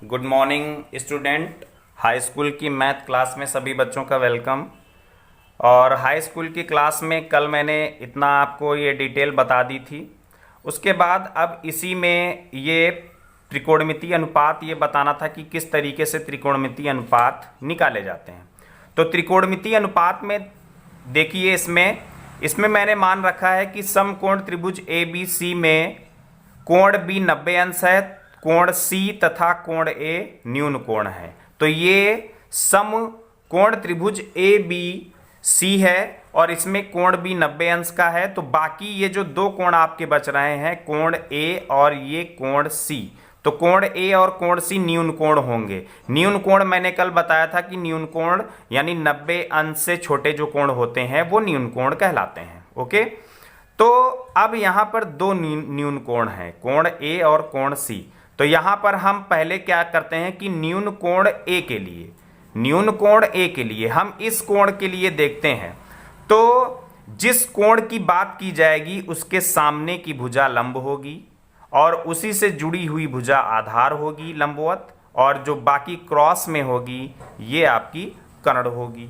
Good morning student. High school की math class में सभी बच्चों का वेलकम। और हाई स्कूल की क्लास में कल मैंने इतना आपको ये डिटेल बता दी थी। उसके बाद अब इसी में ये त्रिकोणमितीय अनुपात ये बताना था कि किस तरीके से त्रिकोणमितीय अनुपात निकाले जाते हैं। तो त्रिकोणमितीय अनुपात में देखिए, इसमें मैंने मान रखा है कि समकोण त्रिभुज ए बी सी में कोण बी 90 अंश है, कोण सी तथा कोण ए न्यून कोण है। तो ये समकोण त्रिभुज ए बी सी है और इसमें कोण बी 90 अंश का है। तो बाकी ये जो दो कोण आपके बच रहे हैं, कोण ए और ये कोण सी, तो कोण ए और कोण सी न्यून कोण होंगे। न्यून कोण मैंने कल बताया था कि न्यून कोण यानी 90 अंश से छोटे जो कोण होते हैं वो न्यून कोण कहलाते हैं। ओके, तो अब यहां पर दो न्यून कोण हैं, कोण ए और कोण सी। तो यहां पर हम पहले क्या करते हैं कि न्यून कोण ए के लिए हम इस कोण के लिए देखते हैं। तो जिस कोण की बात की जाएगी उसके सामने की भुजा लंब होगी और उसी से जुड़ी हुई भुजा आधार होगी लंबवत, और जो बाकी क्रॉस में होगी ये आपकी कर्ण होगी।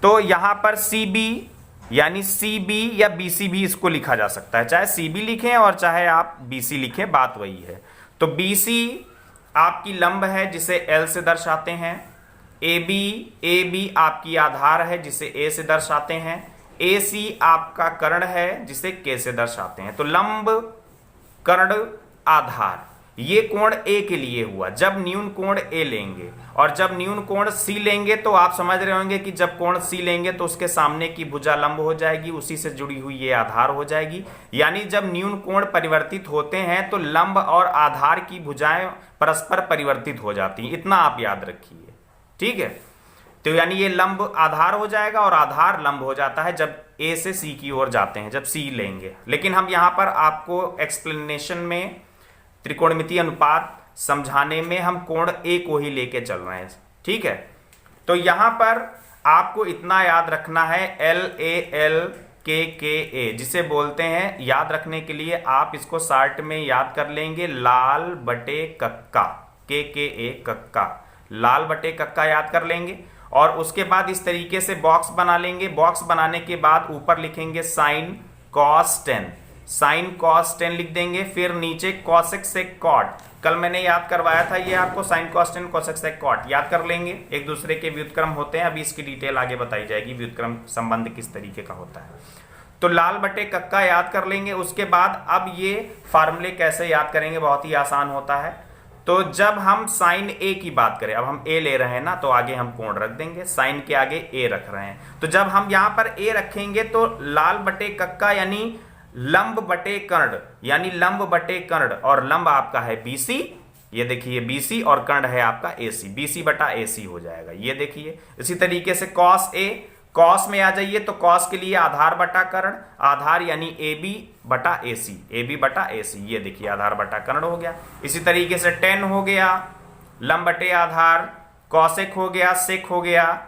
तो यहां पर सी बी यानी सी बी या बी सी भी इसको लिखा जा सकता है, चाहे सी बी लिखें और चाहे आप बी सी लिखें, बात वही है। तो बी सी आपकी लंब है जिसे एल से दर्शाते हैं। ए बी आपकी आधार है जिसे ए से दर्शाते हैं। ए सी आपका कर्ण है जिसे के से दर्शाते हैं। तो लंब कर्ण आधार ये कोण ए के लिए हुआ जब न्यून कोण ए लेंगे, और जब न्यून कोण सी लेंगे तो आप समझ रहे होंगे कि जब कोण सी लेंगे तो उसके सामने की भुजा लंब हो जाएगी, उसी से जुड़ी हुई ये आधार हो जाएगी। यानी जब न्यून कोण परिवर्तित होते हैं तो लंब और आधार की भुजाएं परस्पर परिवर्तित हो जाती हैं, इतना आप याद रखिए। ठीक है, तो यानी ये लंब आधार हो जाएगा और आधार लंब हो जाता है जब ए से सी की ओर जाते हैं, जब सी लेंगे। लेकिन हम यहां पर आपको एक्सप्लेनेशन में त्रिकोणमितीय अनुपात समझाने में हम कोण ए को ही लेके चल रहे हैं। ठीक है, तो यहां पर आपको इतना याद रखना है, एल के ए जिसे बोलते हैं। याद रखने के लिए आप इसको शार्ट में याद कर लेंगे, लाल बटे कक्का, के ए कक्का, लाल बटे कक्का याद कर लेंगे। और उसके बाद इस तरीके से बॉक्स बना लेंगे। बॉक्स बनाने के बाद ऊपर लिखेंगे साइन कॉस 10, साइन कॉस 10 लिख देंगे। फिर नीचे कॉसेक सेक कॉट, कल मैंने याद करवाया था ये आपको, sin cos 10 cosec sec cot याद कर लेंगे। एक दूसरे के व्युत्क्रम होते हैं, अभी इसकी डिटेल आगे बताई जाएगी, व्युत्क्रम संबंध किस तरीके का होता है। तो लाल बटे कक्का याद कर लेंगे। उसके बाद अब ये फार्मूले कैसे याद करेंगे, बहुत ही आसान होता है। तो जब हम साइन ए की बात करें, अब हम ए ले रहे हैं ना, तो आगे हम कोण रख देंगे, साइन के आगे ए रख रहे हैं। तो जब हम यहां पर ए रखेंगे तो लाल बटे कक्का यानी लंब बटे कर्ण, यानी लंब बटे कर्ण, और लंब आपका है बीसी, ये देखिए बीसी, और कर्ण है आपका एसी, बीसी बटा एसी हो जाएगा, ये देखिए। इसी तरीके से कॉस ए, कॉस में आ जाइए तो कॉस के लिए आधार बटा कर्ण, आधार यानी ए बी बटा एसी, ए बी बटा एसी, ये देखिए आधार बटा कर्ण हो गया। इसी तरीके से टेन हो गया लंब बटे आधार, कॉसेक हो गया, सेक हो गया।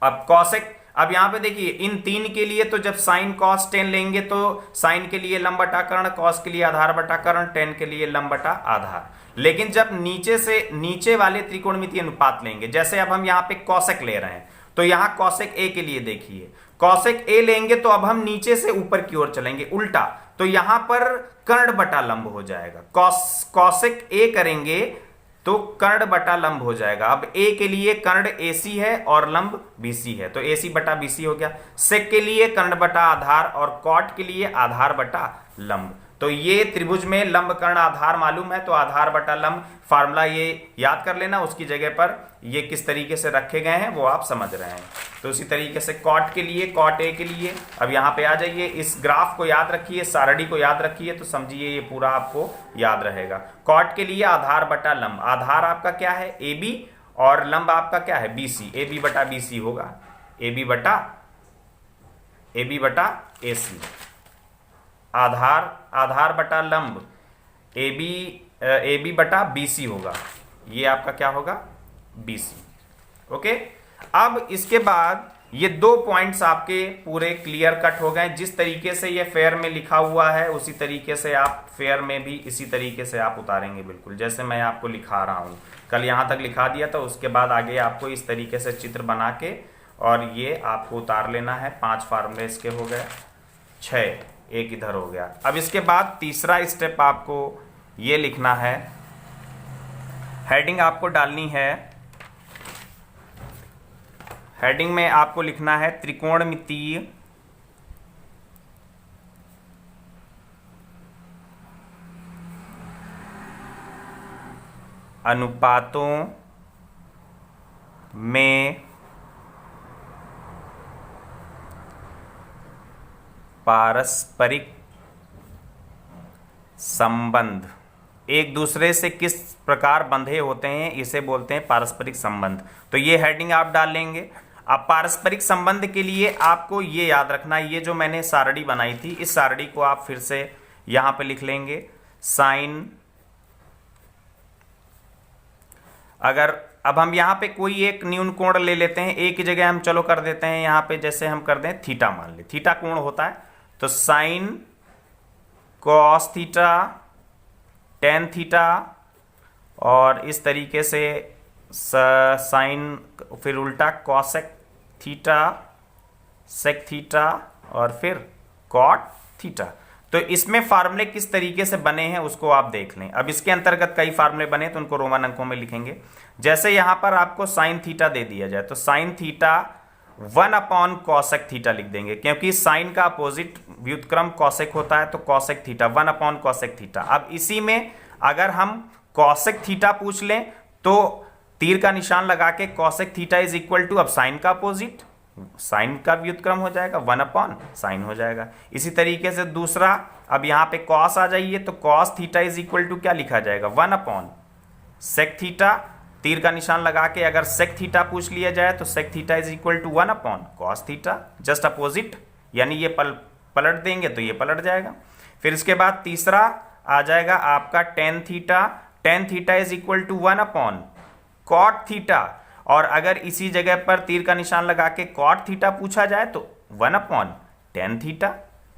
अब कॉसेक, अब यहां पे देखिए इन तीन के लिए तो जब साइन कॉस 10 लेंगे तो साइन के लिए लंब बटा कर्ण, कॉस के लिए आधार बटा कर्ण, 10 के लिए लंब बटा आधार। लेकिन जब नीचे से नीचे वाले त्रिकोणमितीय अनुपात लेंगे, जैसे अब हम यहां पे कॉसेक ले रहे हैं, तो यहां कॉसेक ए के लिए देखिए, कॉसेक ए लेंगे तो अब हम नीचे से ऊपर की ओर चलेंगे उल्टा, तो यहां पर कर्ण बटा लंब हो जाएगा। कॉसेक ए करेंगे तो कर्ण बटा लंब हो जाएगा। अब ए के लिए कर्ण एसी है और लंब बीसी है, तो एसी बटा बीसी हो गया। सेक के लिए कर्ण बटा आधार और कॉट के लिए आधार बटा लंब। तो ये त्रिभुज में लंब कर्ण आधार मालूम है, तो आधार बटा लंब फार्मूला ये याद कर लेना। उसकी जगह पर ये किस तरीके से रखे गए हैं वो आप समझ रहे हैं। तो उसी तरीके से कॉट के लिए, कॉट ए के लिए, अब यहां पे आ जाइए, इस ग्राफ को याद रखिए, सारणी को याद रखिए, तो समझिए ये पूरा आपको याद रहेगा। कॉट के लिए आधार बटा लंब, आधार आपका क्या है ए बी और लंब आपका क्या है बीसी, ए बी बटा बीसी होगा, ए बी बटा एसी, आधार बटा लंब ए बी बटा बीसी होगा, ये आपका क्या होगा बीसी। ओके, अब इसके बाद ये 2 पॉइंट्स आपके पूरे क्लियर कट हो गए। जिस तरीके से ये फेयर में लिखा हुआ है उसी तरीके से आप फेयर में भी इसी तरीके से आप उतारेंगे, बिल्कुल जैसे मैं आपको लिखा रहा हूँ। कल यहाँ तक लिखा दिया था, उसके बाद आगे आपको इस तरीके से चित्र बना के और ये आपको उतार लेना है। 5 फार्मूले इसके हो गए, 6, एक इधर हो गया। अब इसके बाद तीसरा स्टेप आपको ये लिखना है, हेडिंग आपको डालनी है। हेडिंग में आपको लिखना है त्रिकोणमितीय अनुपातों में पारस्परिक संबंध एक दूसरे से किस प्रकार बंधे होते हैं, इसे बोलते हैं पारस्परिक संबंध। तो ये हेडिंग आप डाल लेंगे। अब पारस्परिक संबंध के लिए आपको ये याद रखना है, ये जो मैंने सारणी बनाई थी इस सारणी को आप फिर से यहां पे लिख लेंगे। साइन, अगर अब हम यहां पे कोई एक न्यून कोण ले लेते हैं, एक ही जगह हम चलो कर देते हैं यहां पे, जैसे हम कर दें थीटा, मान ले थीटा कोण होता है, तो sine cos theta, tan theta, और इस तरीके से साइन, फिर उल्टा कॉसेक थीटा, सेक थीटा, और फिर कॉट थीटा। तो इसमें फार्मूले किस तरीके से बने हैं उसको आप देख लें। अब इसके अंतर्गत कई फार्मूले बने तो उनको रोमन अंकों में लिखेंगे। जैसे यहां पर आपको साइन थीटा दे दिया जाए तो साइन थीटा 1 कॉसेक थीटा लिख देंगे, क्योंकि साइन का अपोजिट व्युत्क्रम कॉसेक होता है, तो कॉसेक थीटा 1 कॉसेक थीटा। अब इसी में अगर हम कॉसेक थीटा पूछ लें तो तीर का निशान लगा के cosec theta is equal to, अब साइन का अपोजिट, साइन का व्युत्क्रम हो जाएगा 1 साइन हो जाएगा। इसी तरीके से दूसरा, अब यहां पे कॉस आ जाइए तो cos theta is equal to क्या लिखा जाएगा 1 सेक थीटा, तीर का निशान लगा के अगर सेक थीटा पूछ लिया जाए तो sec theta is equal to 1 cos theta, just opposite, यानी ये पलट देंगे तो ये पलट जाएगा। फिर इसके बाद तीसरा आ जाएगा आपका tan theta, tan theta is equal to 1 cot theta, और अगर इसी जगह पर तीर का निशान लगा के कॉट थीटा पूछा जाए तो 1 टेन थीटा।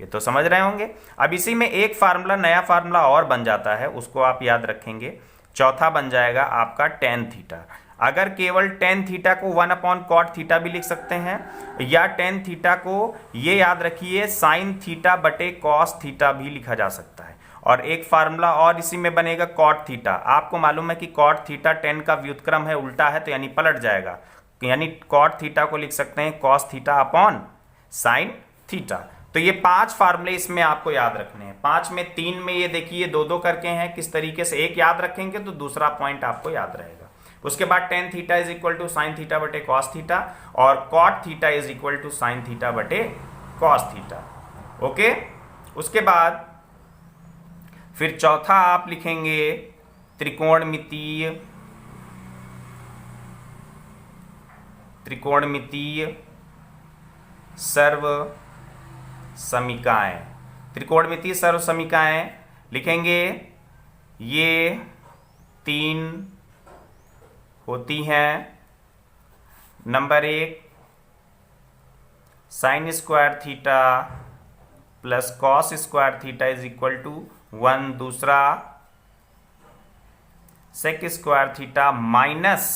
ये तो समझ रहे होंगे। अब इसी में एक फार्मूला, नया फार्मूला और बन जाता है, उसको आप याद रखेंगे। चौथा बन जाएगा आपका टेन थीटा। अगर केवल टेन थीटा को 1 कॉट थीटा भी लिख सकते हैं, या टेन थीटा को ये याद रखिए साइन थीटा बटे कॉस थीटा भी लिखा जा सकता है। और एक फार्मूला और इसी में बनेगा कॉट थीटा। आपको मालूम है कि कॉट थीटा टेन का व्युत्क्रम है, उल्टा है, तो यानी पलट जाएगा, यानी कॉट थीटा को लिख सकते हैं cos theta upon sine theta. तो ये 5 फार्मूले इसमें आपको याद रखने हैं। 5 में 3 में ये देखिए 2-2 करके हैं, किस तरीके से एक याद रखेंगे तो दूसरा पॉइंट आपको याद रहेगा। उसके बाद tan theta is equal to sine theta बटे कॉस थीटा, और cot theta is equal to sine theta बटे कॉस थीटा। ओके, उसके बाद फिर चौथा आप लिखेंगे त्रिकोणमितीय सर्व समीकाएं। त्रिकोणमितीय सर्व समीकाएं लिखेंगे, ये 3 होती हैं। Number 1 sine square theta plus cos square theta is equal to 1। दूसरा sec square theta minus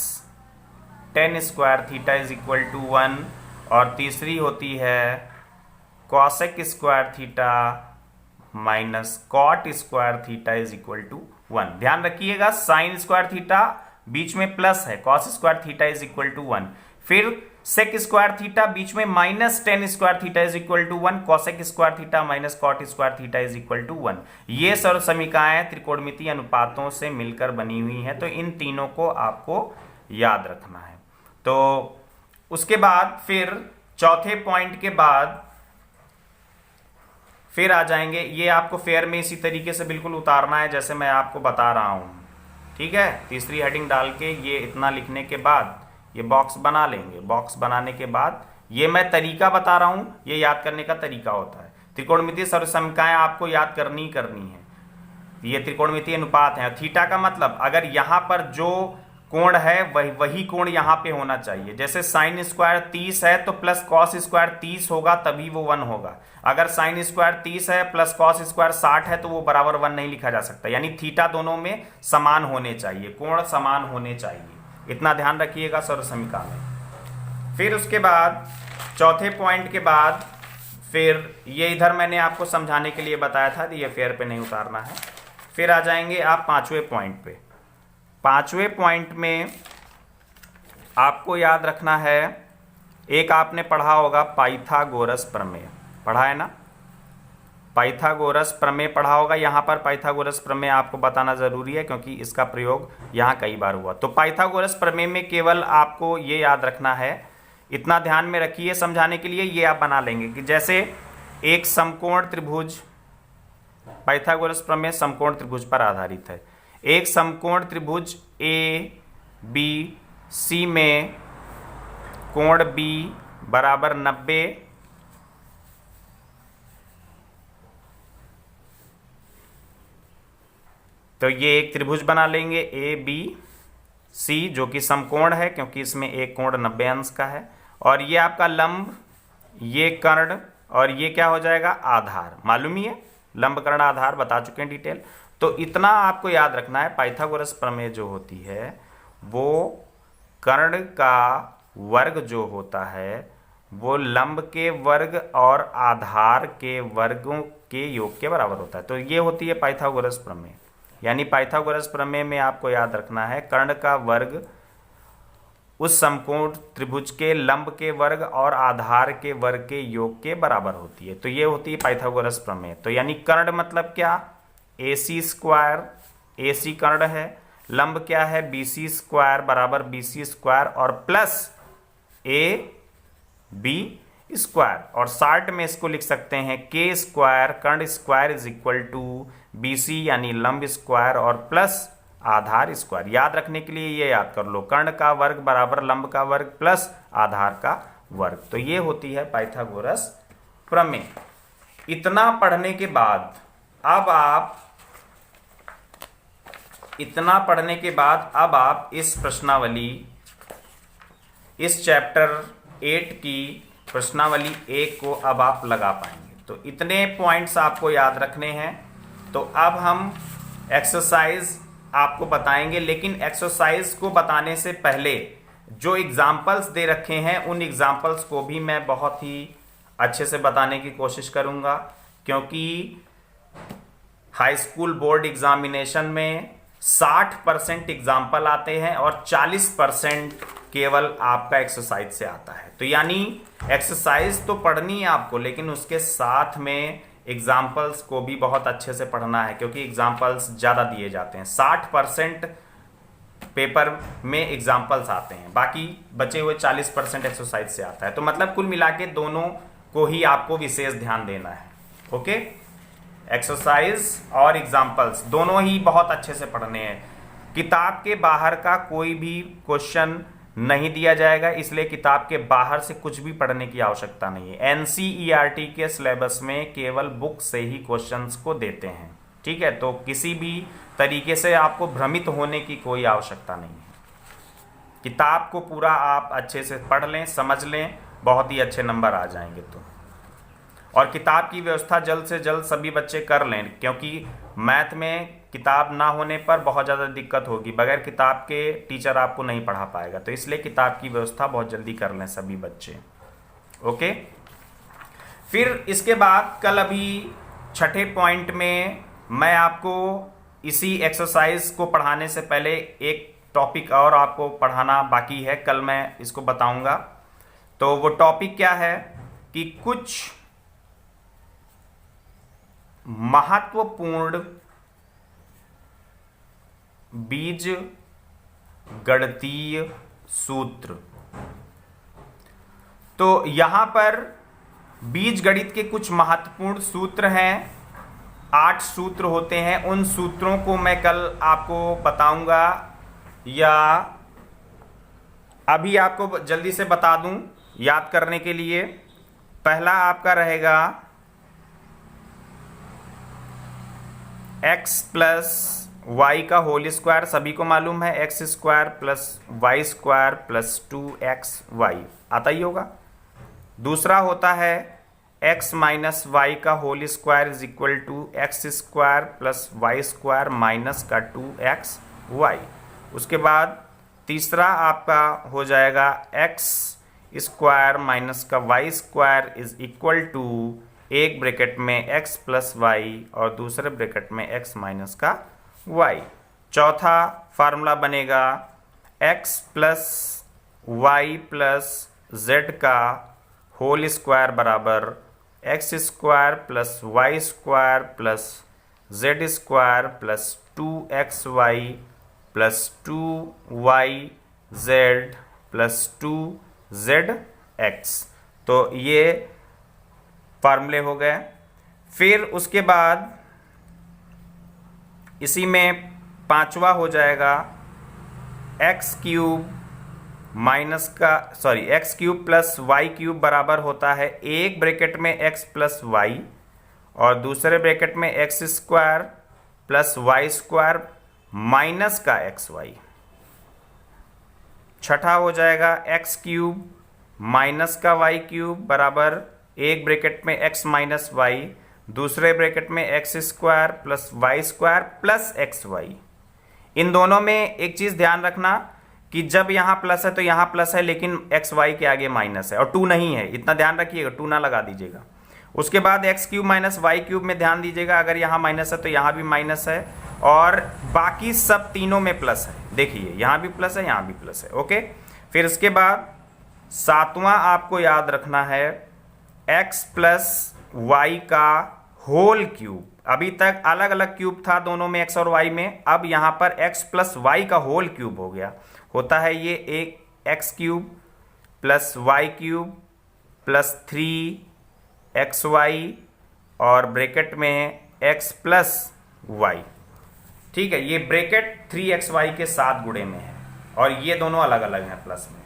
tan square theta is equal to 1। और तीसरी होती है cosec square theta minus cot square theta is equal to 1। ध्यान रखिएगा sign square theta बीच में plus है, cos square theta is equal to 1, फिर सेक स्क्वायर थीटा बीच में minus tan square theta is equal to 1, cosec square theta minus cot square theta is equal to 1। ये सर्व समीकाएं त्रिकोणमितीय अनुपातों से मिलकर बनी हुई हैं, तो इन तीनों को आपको याद रखना है। तो उसके बाद फिर चौथे पॉइंट के बाद फिर आ जाएंगे, ये आपको फेयर में इसी तरीके से बिल्कुल उतारना है जैसे मैं आपको बता रहा हूं, ठीक है। तीसरी हेडिंग डाल के ये इतना लिखने के बाद ये बॉक्स बना लेंगे। बॉक्स बनाने के बाद ये मैं तरीका बता रहा हूं, ये याद करने का तरीका होता है। त्रिकोणमितीय सर्व समीकाएं आपको याद करनी है। ये त्रिकोणमितीय अनुपात है। थीटा का मतलब अगर यहां पर जो कोण है वही कोण यहाँ पे होना चाहिए। जैसे साइन स्क्वायर 30 है तो प्लस कॉस स्क्वायर 30 होगा, तभी वो 1 होगा। अगर साइन स्क्वायर 30 है प्लस कॉस स्क्वायर 60 है तो वो बराबर 1 नहीं लिखा जा सकता। यानी थीटा दोनों में समान होने चाहिए, कोण समान होने चाहिए, इतना ध्यान रखिएगा सर्वसमीका में। फिर उसके बाद चौथे पॉइंट के बाद फिर ये इधर मैंने आपको समझाने के लिए बताया था, ये फेयर पे नहीं उतारना है। फिर आ जाएंगे आप पांचवें पॉइंट पे। पांचवें पॉइंट में आपको याद रखना है, एक आपने पढ़ा होगा पाइथागोरस प्रमेय, पढ़ा है ना? पाइथागोरस प्रमेय पढ़ा होगा। यहाँ पर पाइथागोरस प्रमेय आपको बताना जरूरी है क्योंकि इसका प्रयोग यहाँ कई बार हुआ। तो पाइथागोरस प्रमेय में केवल आपको ये याद रखना है, इतना ध्यान में रखिए समझाने के लिए, ये आप बना लेंगे कि जैसे एक समकोण त्रिभुज, पाइथागोरस प्रमेय समकोण त्रिभुज पर आधारित है। एक समकोण त्रिभुज ए बी सी में कोण बी बराबर 90, तो ये एक त्रिभुज बना लेंगे ए बी सी, जो कि समकोण है क्योंकि इसमें एक कोण 90 अंश का है। और ये आपका लंब, ये कर्ण, और ये क्या हो जाएगा? आधार। मालूम ही है, लंब कर्ण आधार बता चुके हैं डिटेल। तो इतना आपको याद रखना है, पाइथागोरस प्रमेय जो होती है वो कर्ण का वर्ग जो होता है वो लंब के वर्ग और आधार के वर्गों के योग के बराबर होता है। तो ये होती है पाइथागोरस प्रमेय। यानी पाइथागोरस प्रमेय में आपको याद रखना है कर्ण का वर्ग उस समकोण त्रिभुज के लंब के वर्ग और आधार के वर्ग के योग के बराबर होती है। तो ये होती है पाइथागोरस प्रमेय। तो यानी कर्ण मतलब क्या? AC स्क्वायर, AC कर्ण है, लंब क्या है? BC स्क्वायर बराबर BC स्क्वायर और प्लस AB स्क्वायर, और शॉर्ट में इसको लिख सकते हैं K स्क्वायर कर्ण square is equal to BC यानी लंब स्क्वायर और प्लस आधार स्क्वायर। याद रखने के लिए ये याद कर लो, कर्ण का वर्ग बराबर लंब का वर्ग प्लस आधार का वर्ग। तो ये होती है पाइथागोरस प्रमेय। इतना पढ़ने के बाद अब आप इस प्रश्नावली, इस चैप्टर 8 की प्रश्नावली 1 को अब आप लगा पाएंगे। तो इतने पॉइंट्स आपको याद रखने हैं। तो अब हम एक्सरसाइज आपको बताएंगे, लेकिन एक्सरसाइज को बताने से पहले जो एग्जाम्पल्स दे रखे हैं उन एग्जाम्पल्स को भी मैं बहुत ही अच्छे से बताने की कोशिश करूंगा, क्योंकि हाई स्कूल बोर्ड एग्जामिनेशन में 60% एग्जाम्पल आते हैं और 40% केवल आपका एक्सरसाइज से आता है। तो यानी एक्सरसाइज तो पढ़नी है आपको, लेकिन उसके साथ में एग्जाम्पल्स को भी बहुत अच्छे से पढ़ना है, क्योंकि एग्जाम्पल्स ज़्यादा दिए जाते हैं। 60% पेपर में एग्जाम्पल्स आते हैं, बाकी बचे हुए 40% एक्सरसाइज से आता है। तो मतलब कुल मिला के दोनों को ही आपको विशेष ध्यान देना है। ओके, एक्सरसाइज और एग्जाम्पल्स दोनों ही बहुत अच्छे से पढ़ने हैं। किताब के बाहर का कोई भी क्वेश्चन नहीं दिया जाएगा, इसलिए किताब के बाहर से कुछ भी पढ़ने की आवश्यकता नहीं है। एनसीईआरटी के सिलेबस में केवल बुक से ही क्वेश्चंस को देते हैं, ठीक है? तो किसी भी तरीके से आपको भ्रमित होने की कोई आवश्यकता नहीं है। किताब को पूरा आप अच्छे से पढ़ लें, समझ लें, बहुत ही अच्छे नंबर आ जाएंगे। तो और किताब की व्यवस्था जल्द से जल्द सभी बच्चे कर लें, क्योंकि मैथ में किताब ना होने पर बहुत ज़्यादा दिक्कत होगी। बगैर किताब के टीचर आपको नहीं पढ़ा पाएगा, तो इसलिए किताब की व्यवस्था बहुत जल्दी कर लें सभी बच्चे। ओके, फिर इसके बाद कल अभी छठे पॉइंट में मैं आपको इसी एक्सरसाइज को पढ़ाने से पहले एक टॉपिक और आपको पढ़ाना बाकी है, कल मैं इसको बताऊंगा। तो वो टॉपिक क्या है कि कुछ महत्वपूर्ण बीज गणितीय सूत्र। तो यहां पर बीज गणित के कुछ महत्वपूर्ण सूत्र हैं, 8 सूत्र होते हैं। उन सूत्रों को मैं कल आपको बताऊंगा, या अभी आपको जल्दी से बता दूं याद करने के लिए। पहला आपका रहेगा x प्लस वाई का होल स्क्वायर सभी को मालूम है, x square plus y square plus 2xy आता ही होगा। दूसरा होता है x माइनस वाई का whole square is equal to x square plus y square minus का 2xy। उसके बाद तीसरा आपका हो जाएगा x स्क्वायर माइनस का y square is equal to एक ब्रैकेट में x प्लस वाई और दूसरे ब्रैकेट में x माइनस का y। चौथा फार्मूला बनेगा x plus y plus z का होल स्क्वायर बराबर x square plus y square plus z square plus 2xy plus 2yz plus 2zx। तो ये फार्मूले हो गए। फिर उसके बाद इसी में पांचवा हो जाएगा x cube plus y cube बराबर होता है एक ब्रैकेट में एक्स प्लस वाई और दूसरे ब्रैकेट में x square plus y square minus का एक्स वाई। छठा हो जाएगा एक्स क्यूब माइनस का वाई क्यूब बराबर एक ब्रैकेट में एक्स माइनस वाई दूसरे ब्रैकेट में x square plus y square plus x y. इन दोनों में एक चीज ध्यान रखना कि जब यहां प्लस है तो यहां प्लस है लेकिन एक्स वाई के आगे माइनस है और 2 नहीं है, इतना ध्यान रखिएगा, 2 ना लगा दीजिएगा। उसके बाद x cube minus y cube में ध्यान दीजिएगा, अगर यहां माइनस है तो यहां भी माइनस है और बाकी सब तीनों में प्लस है। देखिए यहां भी प्लस है, यहां भी प्लस है। ओके, फिर इसके बाद सातवां आपको याद रखना है एक्स प्लस वाई का होल क्यूब। अभी तक अलग अलग क्यूब था दोनों में एक्स और वाई में, अब यहां पर एक्स प्लस वाई का होल क्यूब हो गया। होता है ये एक x cube plus y cube plus 3xy और ब्रैकेट में x प्लस वाई। ठीक है, ये ब्रैकेट 3xy के साथ गुणे में है और ये दोनों अलग अलग हैं प्लस में।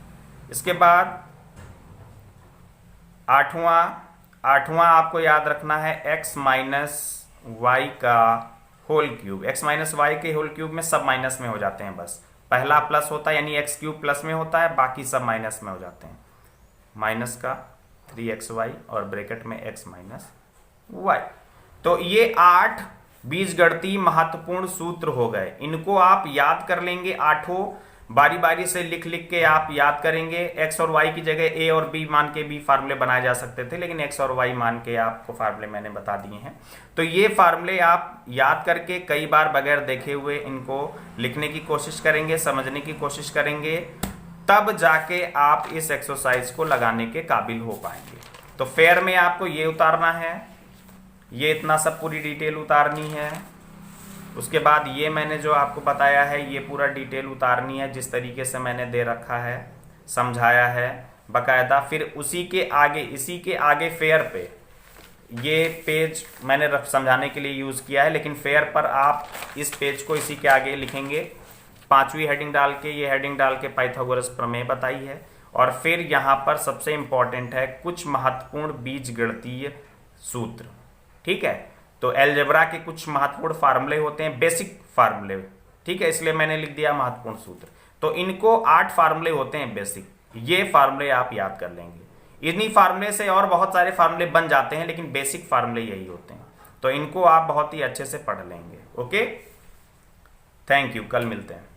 इसके बाद आठवां आपको याद रखना है x माइनस वाई का whole cube. x minus y के होल क्यूब में सब माइनस में हो जाते हैं, बस पहला प्लस होता है यानी एक्स क्यूब प्लस में होता है, बाकी सब माइनस में हो जाते हैं। माइनस का 3xy और ब्रैकेट में x माइनस वाई। तो ये 8 बीजगणितीय महत्वपूर्ण सूत्र हो गए। इनको आप याद कर लेंगे, आठों बारी बारी से लिख लिख के आप याद करेंगे। x और y की जगह a और b मान के भी फार्मूले बनाए जा सकते थे, लेकिन x और y मान के आपको फार्मूले मैंने बता दिए हैं। तो ये फार्मूले आप याद करके कई बार बगैर देखे हुए इनको लिखने की कोशिश करेंगे, समझने की कोशिश करेंगे, तब जाके आप इस एक्सरसाइज को लगाने के काबिल हो पाएंगे। तो फेयर में आपको ये उतारना है, ये इतना सब पूरी डिटेल उतारनी है। उसके बाद ये मैंने जो आपको बताया है ये पूरा डिटेल उतारनी है, जिस तरीके से मैंने दे रखा है, समझाया है बकायदा। फिर इसी के आगे फेयर पे ये पेज मैंने समझाने के लिए यूज़ किया है, लेकिन फेयर पर आप इस पेज को इसी के आगे लिखेंगे, 5वीं हेडिंग डाल के, ये हेडिंग डाल के पाइथागोरस प्रमेय बताई है। और फिर यहाँ पर सबसे इंपॉर्टेंट है कुछ महत्वपूर्ण बीजगणितीय सूत्र। ठीक है, तो अलजेब्रा के कुछ महत्वपूर्ण फार्मूले होते हैं, बेसिक फार्मूले। ठीक है, इसलिए मैंने लिख दिया महत्वपूर्ण सूत्र। तो इनको 8 फार्मूले होते हैं बेसिक, ये फार्मूले आप याद कर लेंगे। इन्हीं फार्मूले से और बहुत सारे फार्मूले बन जाते हैं, लेकिन बेसिक फार्मूले यही होते हैं। तो इनको आप बहुत ही अच्छे से पढ़ लेंगे। ओके, थैंक यू, कल मिलते हैं।